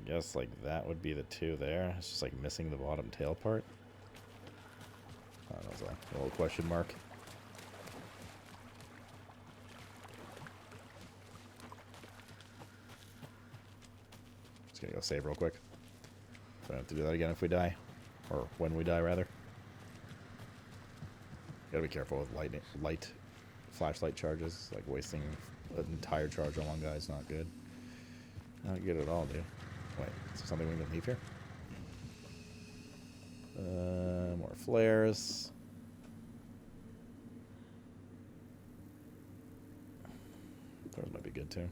guess like that would be the two there. It's just like missing the bottom tail part. That was a little question mark. Just gonna go save real quick. So I have to do that again if we die. Or when we die, rather. Gotta be careful with light flashlight charges. Like wasting an entire charge on one guy is not good. Not good at all, dude. Wait, is there something we can leave here? More flares. Those might be good too.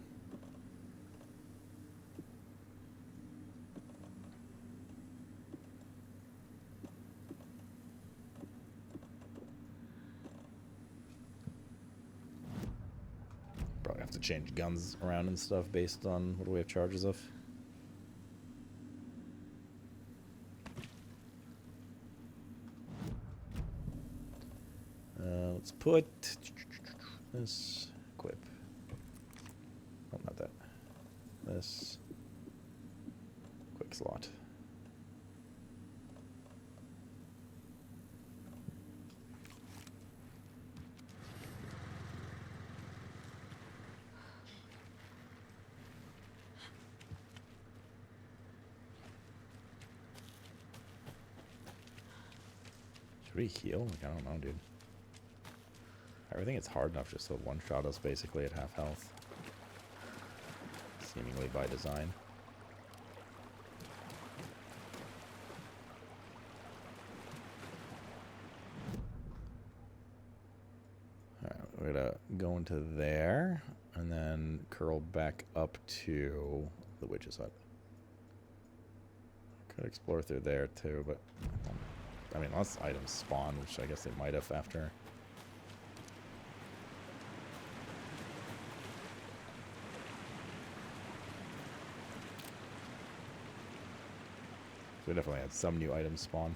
Probably have to change guns around and stuff based on what do we have charges of. Let's put this equip. Oh, not that. This quick slot. Should we heal? Like, I don't know, dude. Everything is hard enough just to one-shot us basically at half health. Seemingly by design. Alright, we're gonna go into there and then curl back up to the witch's hut. Could explore through there too, but I mean, unless items spawn, which I guess they might have after. We definitely had some new items spawn.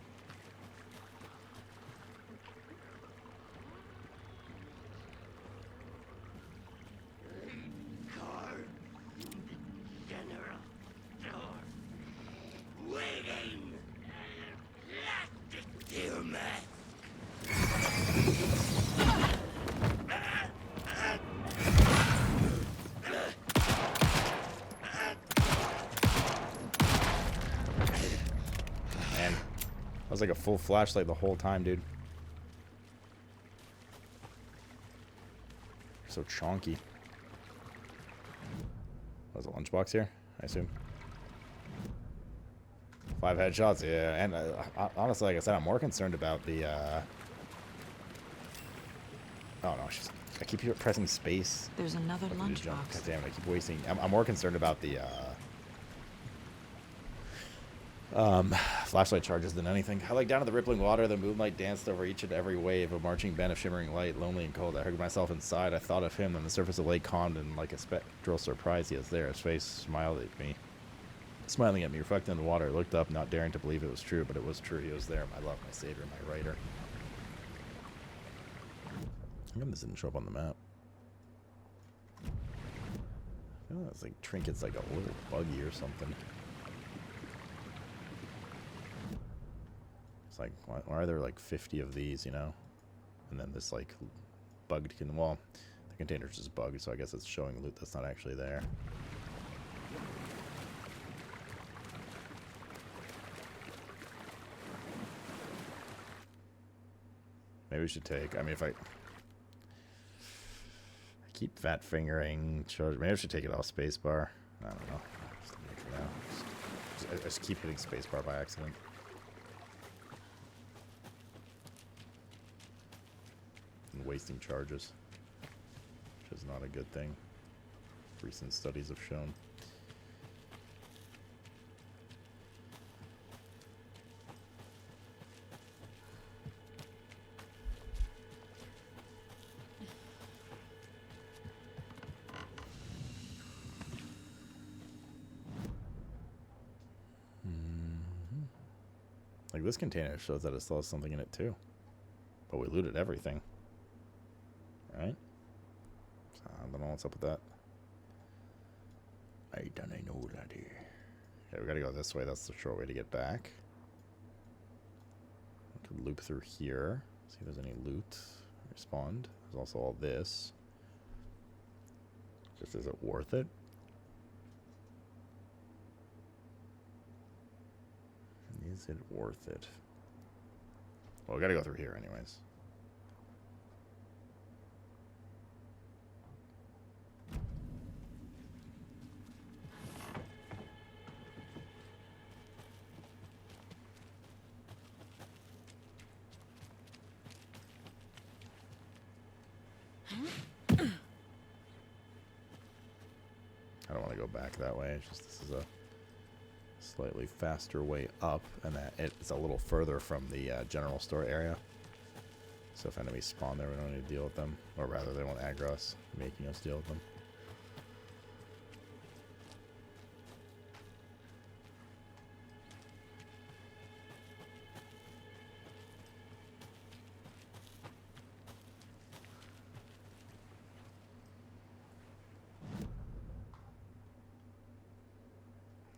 That was like a full flashlight the whole time, dude. So chonky. There's a lunchbox here, I assume. 5 headshots, yeah. And honestly, like I said, I'm more concerned about the. Oh no, I keep pressing space. There's another lunchbox. God damn it, I keep wasting. I'm more concerned about the flashlight charges than anything. I like down at the rippling water, the moonlight danced over each and every wave, a marching band of shimmering light, lonely and cold. I heard myself inside. I thought of him on the surface of Lake Calmed, and like a spectral surprise, he was there. His face smiled at me. Smiling at me, reflecting in the water. I looked up, not daring to believe it was true, but it was true. He was there, my love, my savior, my writer. How come this didn't show up on the map? I feel like it's like trinkets like a little buggy or something. It's like, why are there like 50 of these, you know? And then this like bugged well, the container's just bugged, so I guess it's showing loot that's not actually there. Maybe we should take, I mean, if I keep fat fingering charge, maybe I should take it off spacebar. I don't know. Just leave it for now. I just keep hitting spacebar by accident. Wasting charges, which is not a good thing. Recent studies have shown. Like this container shows that it still has something in it too, but we looted everything. Right? I don't know what's up with that. I don't know, laddie. Okay, we gotta go this way. That's the short way to get back. We could loop through here. See if there's any loot. Respond. There's also all this. Just, is it worth it? Is it worth it? Well, we gotta go through here anyways. I don't want to go back that way. It's just this is a slightly faster way up, and that it's a little further from the general store area. So if enemies spawn there, we don't need to deal with them. Or rather, they won't aggro us, making us deal with them.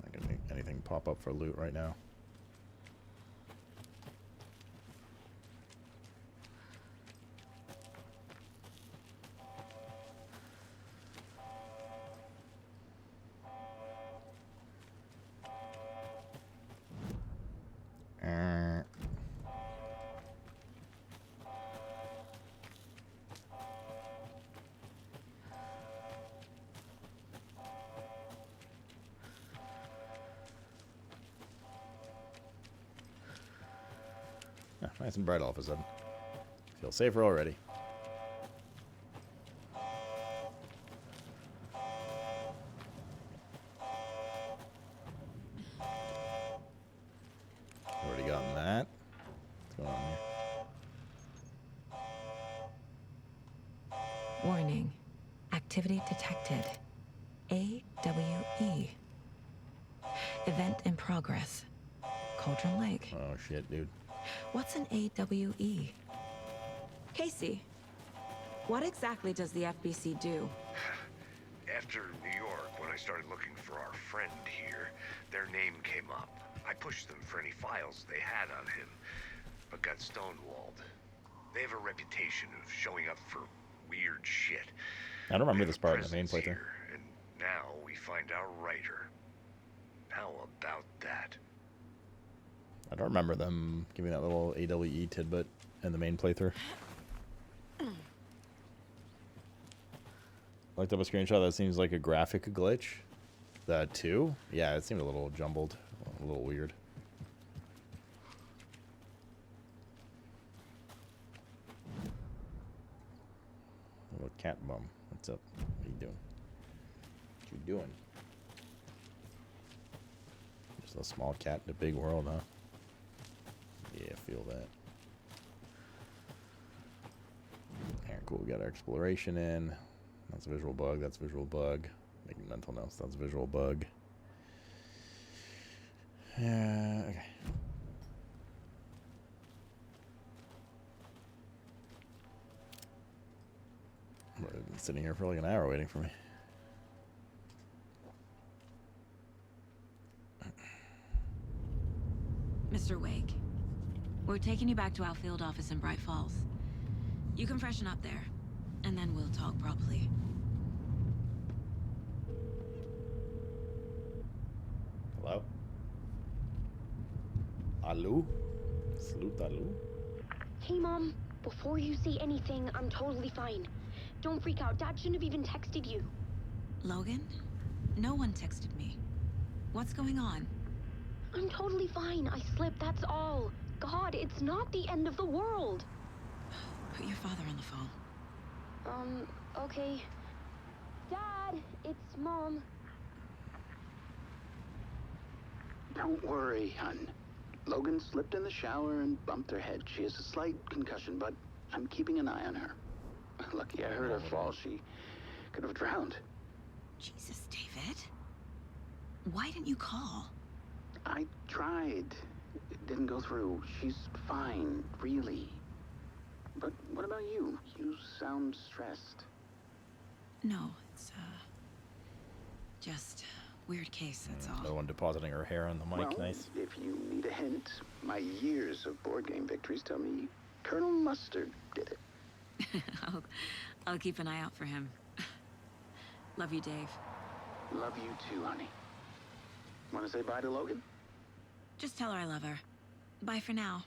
Not gonna make anything pop up for loot right now. Yeah, nice and bright all of a sudden. Feel safer already. Already gotten that. What's going on here? Warning. Activity detected. AWE. Event in progress. Cauldron Lake. Oh shit, dude. What's an AWE? Casey, what exactly does the FBC do? After New York, when I started looking for our friend here, their name came up. I pushed them for any files they had on him, but got stonewalled. They have a reputation of showing up for weird shit. I don't remember this part in the main playthrough. Here, and now we find our writer. How about that? I don't remember them giving that little AWE tidbit in the main playthrough. Looked up a screenshot that seems like a graphic glitch. That too? Yeah, it seemed a little jumbled, a little weird. Little cat bum. What's up? What are you doing? What you doing? Just a small cat in a big world, huh? Yeah, feel that. Alright, cool. We got our exploration in. That's a visual bug. That's a visual bug. Making mental notes. That's a visual bug. Yeah, okay. I've been sitting here for like an hour waiting for me. Mr. Wake, we're taking you back to our field office in Bright Falls. You can freshen up there, and then we'll talk properly. Hello? Allô? Sloot, allô? Hey, Mom. Before you say anything, I'm totally fine. Don't freak out. Dad shouldn't have even texted you. Logan? No one texted me. What's going on? I'm totally fine. I slipped, that's all. God, it's not the end of the world. Put your father on the phone. Okay. Dad, it's Mom. Don't worry, hon. Logan slipped in the shower and bumped her head. She has a slight concussion, but I'm keeping an eye on her. Lucky I heard her fall. She could have drowned. Jesus, David. Why didn't you call? I tried. It didn't go through. She's fine, really. But what about you? You sound stressed. No, it's, just Weird case, that's No all. one depositing her hair on the mic. Well, Nice. if you need a hint, my years of board game victories tell me Colonel Mustard did it. I'll keep an eye out for him. Love you, Dave. Love you too, honey. Want to say bye to Logan? Just tell her I love her. Bye for now.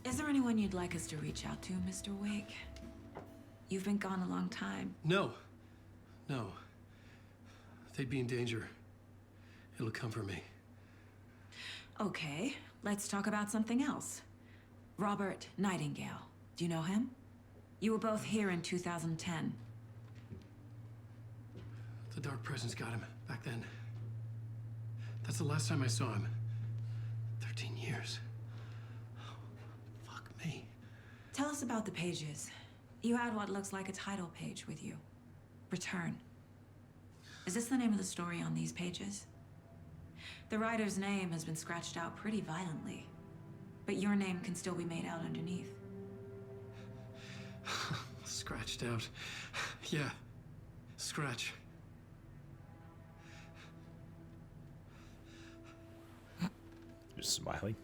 Is there anyone you'd like us to reach out to, Mr. Wake? You've been gone a long time. No. No. They'd be in danger. It'll come for me. Okay, let's talk about something else. Robert Nightingale. Do you know him? You were both here in 2010. The Dark Presence got him back then. That's the last time I saw him. 13 years. Fuck me. Tell us about the pages. You had what looks like a title page with you. Return. Is this the name of the story on these pages? The writer's name has been scratched out pretty violently, but your name can still be made out underneath. Scratched out. Yeah. Scratch. You're smiling.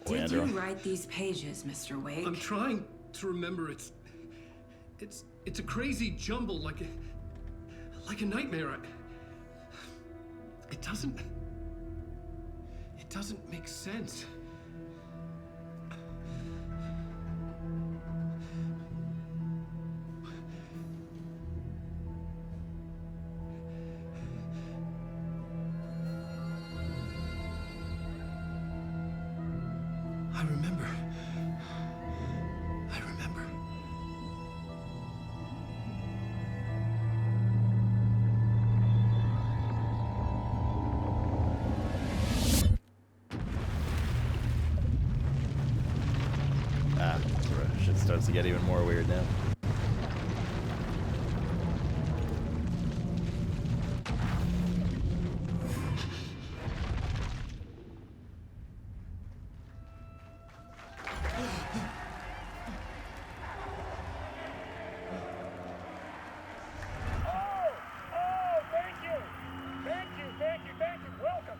Did you Leandro. write these pages, Mr. Wake? I'm trying to remember. It's a crazy jumble, like a nightmare. It doesn't make sense. I remember. Shit starts to get even more weird now. Thank you. Welcome.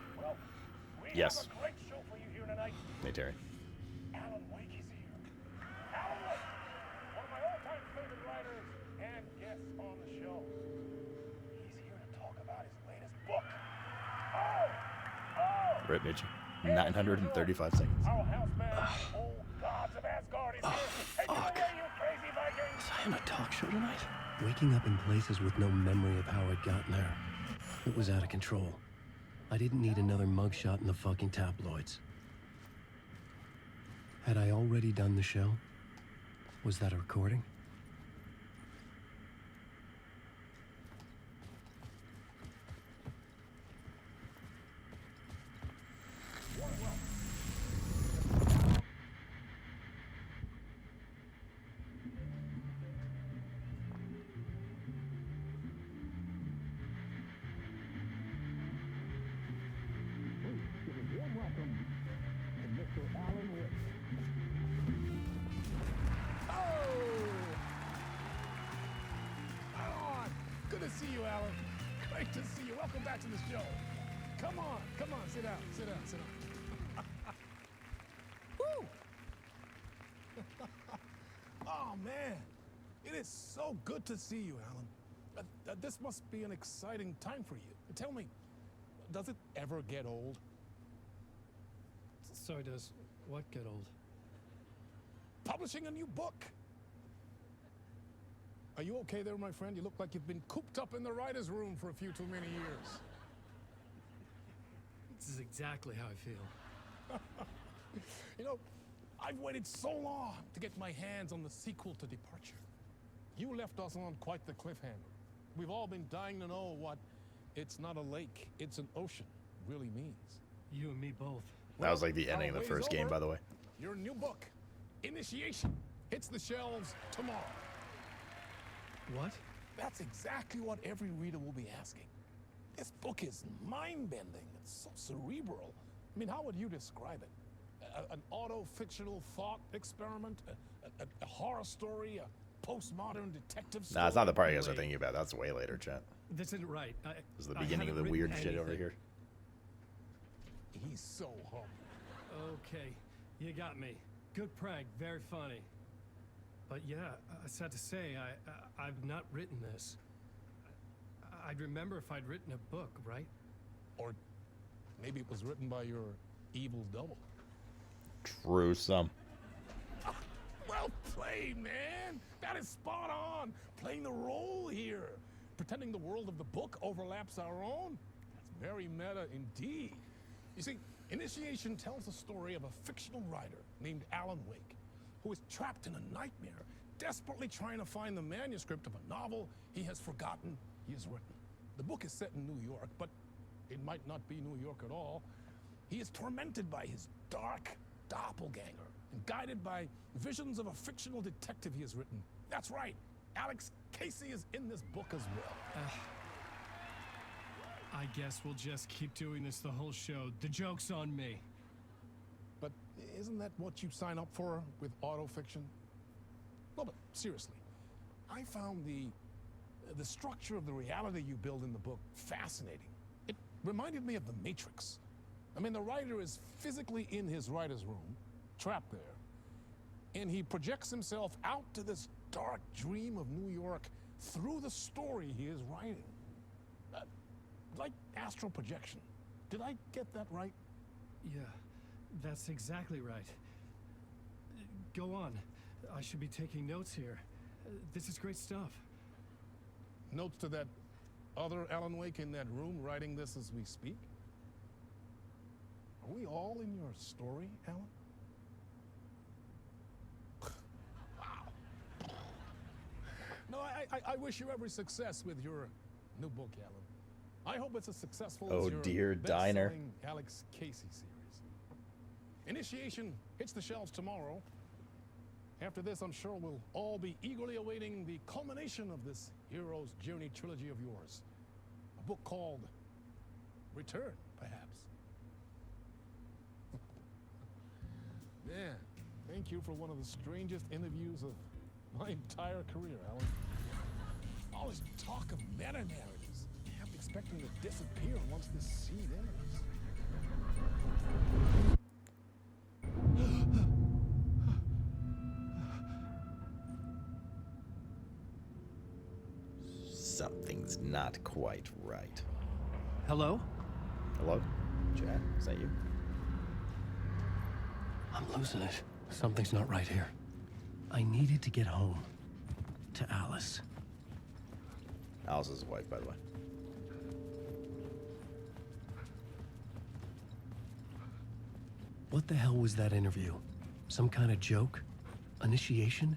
We Yes. have a great show for you here tonight. Hey, Terry. Alan Wake is here. Alan Wake, one of my all-time favorite writers and guests on the show. He's here to talk about his latest book. Rip Mitchell. 935 seconds. Our houseman, old gods of Asgard, is here. Take it away, you crazy Viking. Was I on a talk show tonight? Waking up in places with no memory of how I'd gotten there. It was out of control. I didn't need another mugshot in the fucking tabloids. Had I already done the show? Was that a recording? Good to see you, Alan. Great to see you. Welcome back to the show. Come on, sit down. Woo! Oh, man. It is so good to see you, Alan. This must be an exciting time for you. Tell me, does it ever get old? Sorry, does what get old? Publishing a new book. Are you okay there, my friend? You look like you've been cooped up in the writer's room for a few too many years. This is exactly how I feel. You know, I've waited so long to get my hands on the sequel to Departure. You left us on quite the cliffhanger. we've all been dying to know what "it's not a lake, it's an ocean" really means. You and me both. That was like the Our ending of the wait first is game, over. by the way. Your new book, Initiation, hits the shelves tomorrow. What? That's exactly what every reader will be asking. This book is mind-bending. It's so cerebral. I mean, how would you describe it? An auto-fictional thought experiment? A horror story? A postmodern detective story? Nah, it's not the part you guys are thinking about. That's way later, chat. This isn't right. This is the beginning of the haven't weird written shit over anything. here. He's so humble. Okay, you got me. Good prank, very funny. But yeah, sad to say, I've not written this. I'd remember if I'd written a book, right? Or maybe it was written by your evil double. Truesome. Well played, man. That is spot on. Playing the role here. Pretending the world of the book overlaps our own. That's very meta indeed. You see, Initiation tells the story of a fictional writer named Alan Wake, who is trapped in a nightmare, desperately trying to find the manuscript of a novel he has forgotten he has written. The book is set in New York, but it might not be New York at all. He is tormented by his dark doppelganger and guided by visions of a fictional detective he has written. That's right, Alex Casey is in this book as well. I guess we'll just keep doing this the whole show. The joke's on me. But isn't that what you sign up for with autofiction? No, but seriously, I found the structure of the reality you build in the book fascinating. It reminded me of The Matrix. I mean, the writer is physically in his writer's room, trapped there, and he projects himself out to this dark dream of New York through the story he is writing. Like astral projection. Did I get that right? Yeah, that's exactly right. Go on. I should be taking notes here. This is great stuff. Notes to that other Alan Wake in that room writing this as we speak? Are we all in your story, Alan? Wow. No, I wish you every success with your new book, Alan. I hope it's as successful Oh, as your dear diner. best-selling Alex Casey series. Initiation hits the shelves tomorrow. After this, I'm sure we'll all be eagerly awaiting the culmination of this hero's journey trilogy of yours. A book called Return, perhaps. Man, thank you for one of the strangest interviews of my entire career, Alan. All this talk of meta-narratives. Kept expecting to disappear once this seed enters. Something's not quite right. Hello? Hello? Chat? Is that you? I'm losing it. Something's not right here. I needed to get home. To Alice. Alice's wife, by the way. What the hell was that interview? Some kind of joke? Initiation?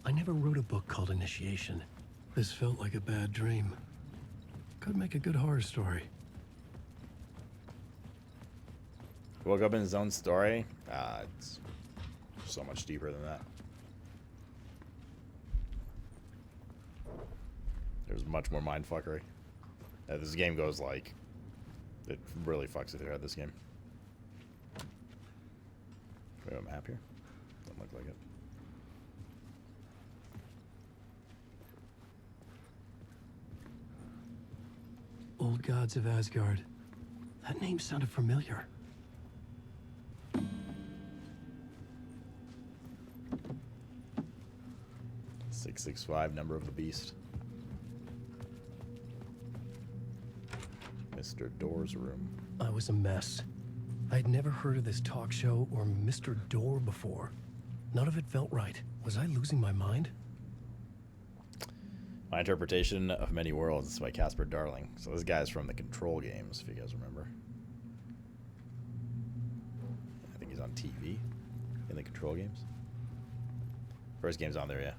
I never wrote a book called Initiation. This felt like a bad dream. Could make a good horror story. Woke up in his own story. It's so much deeper than that. There's much more mindfuckery. This game goes like... It really fucks with your head, this game. Do we have a map here? Doesn't look like it. Old Gods of Asgard. That name sounded familiar. 665, number of the beast. Mr. Door's room. I was a mess. I'd never heard of this talk show or Mr. Door before. None of it felt right. Was I losing my mind? My Interpretation of Many Worlds by Casper Darling. So this guy's from the Control games, if you guys remember. I think he's on TV in the Control games. First game's on there, yeah.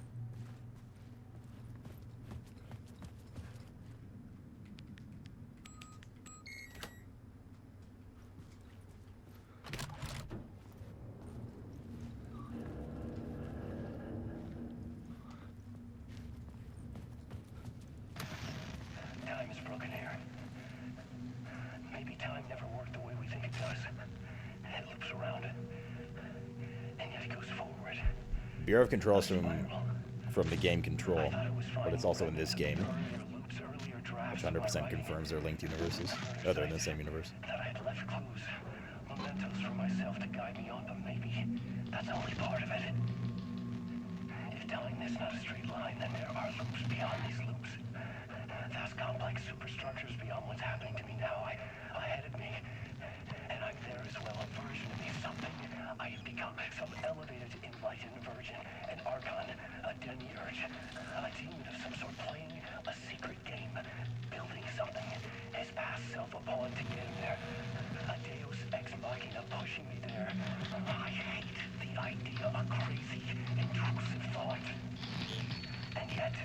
Bureau of Control is from the game Control, but it's also in this game, which 100% confirms they're linked universes. Oh, they're in the same universe. That I had left clues, mementos for myself to guide me on, but maybe that's only part of it. If telling this not a straight line, then there are loops beyond these loops. Vast complex superstructures beyond what's happening to me now, ahead of me. And I'm there as well, a version of me, something I have become, some elevated, enlightened version, an archon, a demiurge, a demon of some sort playing a secret game, building something, his past self a pawn to get him there, a deus ex machina pushing me there. I hate the idea of crazy, intrusive thought. And yet,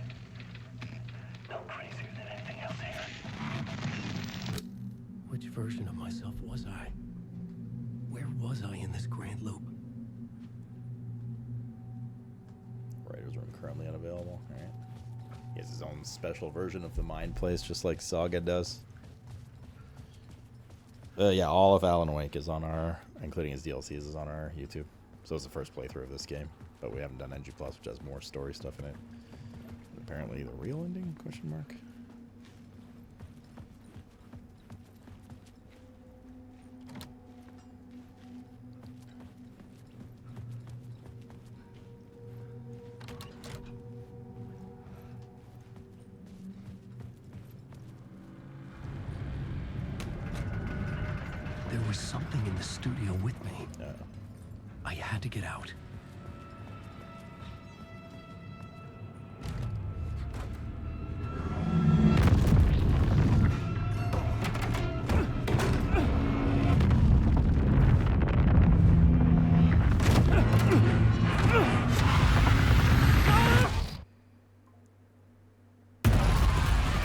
no crazier than anything else here. Which version of myself was I? Where was I in this grand loop? Writer's room currently unavailable. All right. He has his own special version of the Mind Place, just like Saga does. Yeah, all of Alan Wake is on our, including his DLCs, is on our YouTube. So it's the first playthrough of this game, but we haven't done NG+, which has more story stuff in it. And apparently the real ending, question mark? There was something in the studio with me. I had to get out.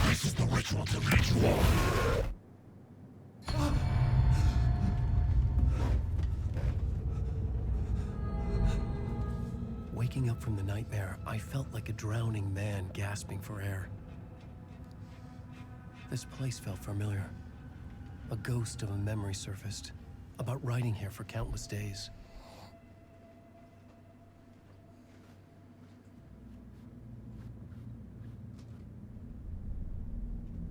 This is the ritual to lead you on. Waking up from the nightmare, I felt like a drowning man gasping for air. This place felt familiar. A ghost of a memory surfaced, about riding here for countless days.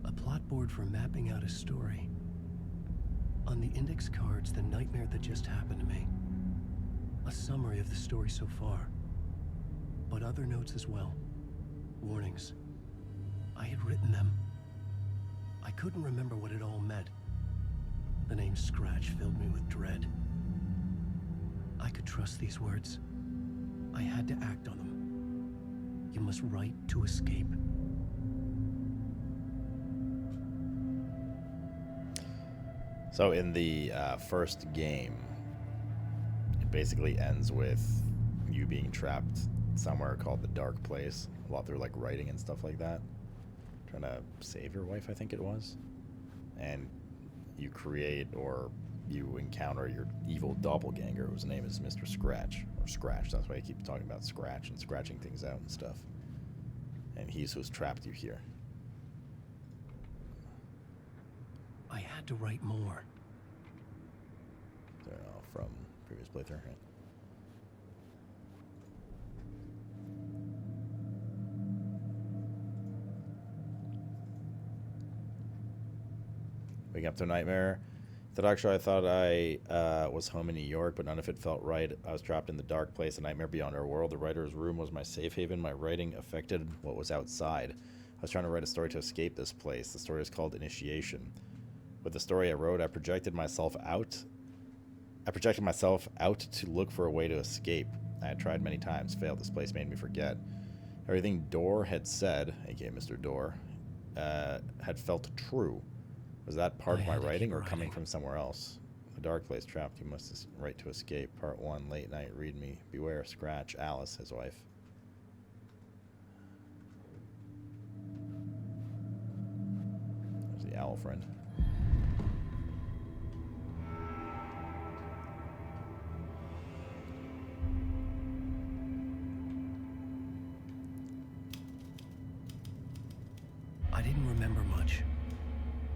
A plot board for mapping out a story. On the index cards, the nightmare that just happened to me. A summary of the story so far. But other notes as well. Warnings. I had written them. I couldn't remember what it all meant. The name Scratch filled me with dread. I could trust these words. I had to act on them. You must write to escape. So in the first game, it basically ends with you being trapped somewhere called the Dark Place while they're like writing and stuff like that, trying to save your wife, I think it was, and you create or you encounter your evil doppelganger whose name is Mr. Scratch, or Scratch. That's why I keep talking about Scratch and scratching things out and stuff. And he's who's trapped you here. I had to write more. From previous playthrough, right? Waking up to a nightmare. I thought I was home in New York, but none of it felt right. I was trapped in the dark place, a nightmare beyond our world. The writer's room was my safe haven. My writing affected what was outside. I was trying to write a story to escape this place. The story is called Initiation. With the story I wrote, I projected myself out to look for a way to escape. I had tried many times, failed. This place made me forget. Everything Door had said, aka Mr. Door, had felt true. Was that part of my writing or coming from somewhere else? A dark place trapped, you must write to escape. Part 1, late night, read me. Beware, Scratch, Alice, his wife. There's the owl friend. I didn't remember much,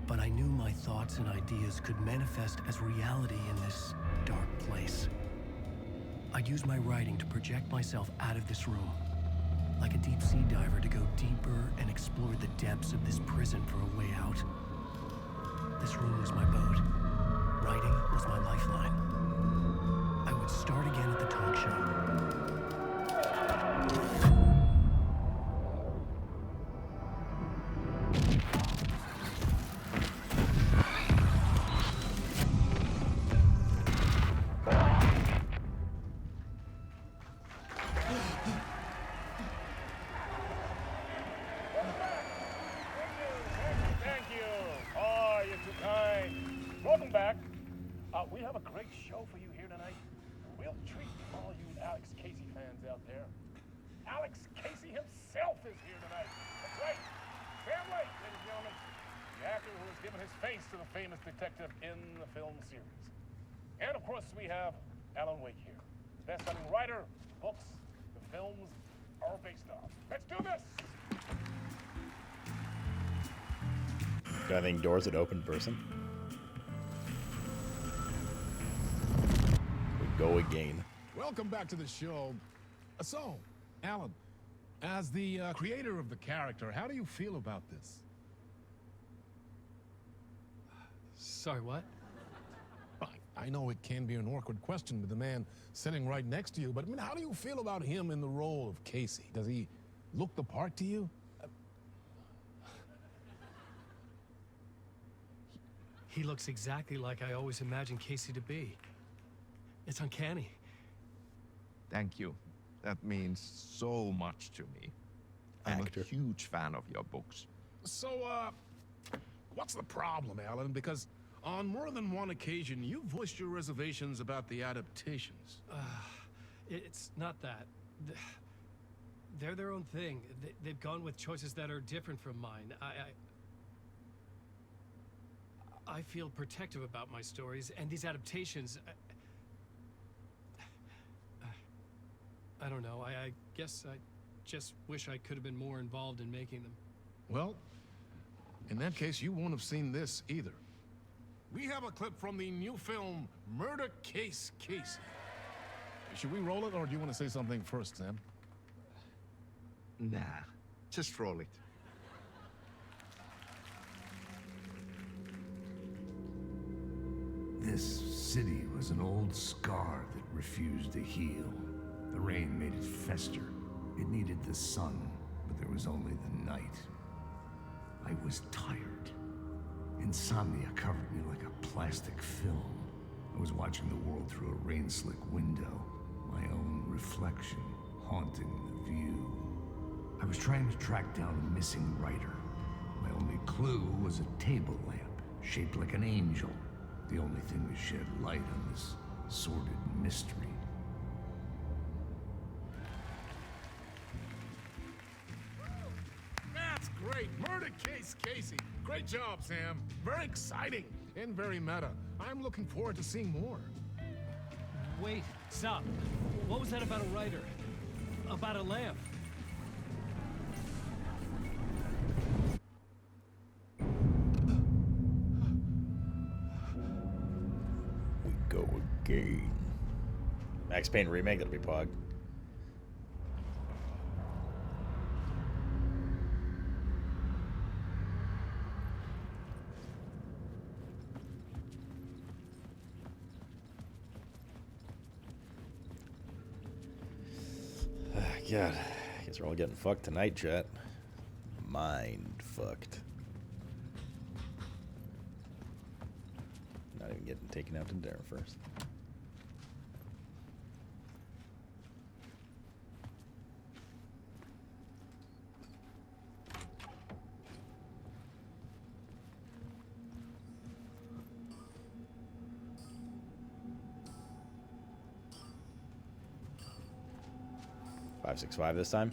but I knew my thoughts and ideas could manifest as reality in this dark place. I'd use my writing to project myself out of this room. Like a deep sea diver to go deeper and explore the depths of this prison for a way out. This room was my boat. Writing was my lifeline. I would start again at the talk show. Thank you. Oh, you're too kind. Welcome back. We have a great show for you here tonight. We'll treat all you Alex Casey fans out there. Alex Casey himself is here tonight. That's right. Sam Lake, ladies and gentlemen. The actor who has given his face to the famous detective in the film series. And of course, we have Alan Wake here. Best-selling writer, books, the films are based on. Let's do this! Do I think doors would open person? We go again. Welcome back to the show. So, Alan, as the creator of the character, how do you feel about this? Sorry, what? I know it can be an awkward question with the man sitting right next to you, but I mean, how do you feel about him in the role of Casey? Does he look the part to you? He looks exactly like I always imagined Casey to be. It's uncanny. Thank you. That means so much to me. I'm Actor. a huge fan of your books. So, what's the problem, Alan? Because on more than one occasion, you voiced your reservations about the adaptations. It's not that. They're their own thing. They've gone with choices that are different from mine. I feel protective about my stories, and these adaptations... I don't know. I guess I just wish I could have been more involved in making them. Well, in that case, you won't have seen this either. We have a clip from the new film, Murder Case Casey. Should we roll it, or do you want to say something first, Sam? Nah, just roll it. This city was an old scar that refused to heal. The rain made it fester. It needed the sun, but there was only the night. I was tired. Insomnia covered me like a plastic film. I was watching the world through a rain-slick window, my own reflection haunting the view. I was trying to track down a missing writer. My only clue was a table lamp, shaped like an angel. The only thing to shed light on this sordid mystery. That's great! Murder Case Casey! Great job, Sam. Very exciting and very meta. I'm looking forward to seeing more. Wait, stop. What was that about a writer? About a lamp? We go again. Max Payne remake, that'll be pog. God, I guess we're all getting fucked tonight, chat. Mind fucked. Not even getting taken out to dinner first. $565 this time.